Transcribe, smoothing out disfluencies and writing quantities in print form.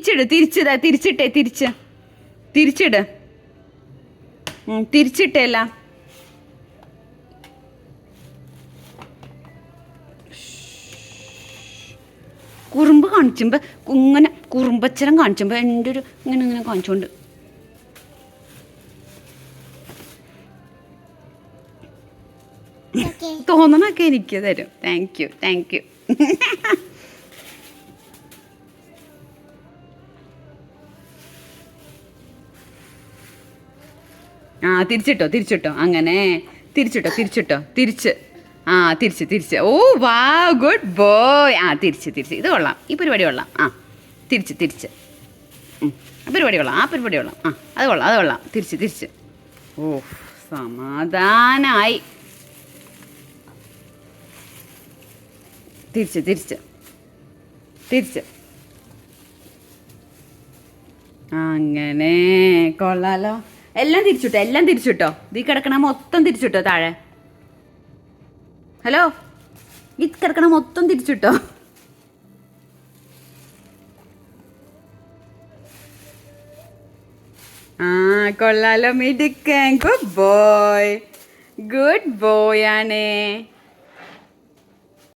തിരിച്ചിട്, തിരിച്ചിട്ടേ, തിരിച്ചിട്, തിരിച്ചിട്ടേല്ല. കുറുമ്പ് കാണിച്ചുമ്പോൾ ഇങ്ങനെ കുറുമ്പച്ചരം കാണിച്ചുമ്പോൾ എൻ്റെ ഒരു ഇങ്ങനെ കാണിച്ചുകൊണ്ട് തോന്നണൊക്കെ എനിക്ക് തരും. Thank you. തിരിച്ചിട്ടോ അങ്ങനെ തിരിച്ചിട്ടോ തിരിച്ച് തിരിച്ച്. ഓ വാ, ഗുഡ് ബോയ്. തിരിച്ച് ഇത് കൊള്ളാം, ഈ പരിപാടി കൊള്ളാം. തിരിച്ച് പരിപാടി കൊള്ളാം, പരിപാടി കൊള്ളാം. അത് കൊള്ളാം. തിരിച്ച്. ഓ സമാധാനായി. തിരിച്ച് അങ്ങനെ കൊള്ളാലോ. എല്ലാം തിരിച്ചിട്ടോ. ഇത് കിടക്കണ മൊത്തം തിരിച്ചിട്ടോ താഴെ. ഹലോ, ഇത് കിടക്കണ മൊത്തം തിരിച്ചിട്ടോ. കൊള്ളാലോ, മിടുക്കൻ. ഗുഡ് ബോയ് ആണേ.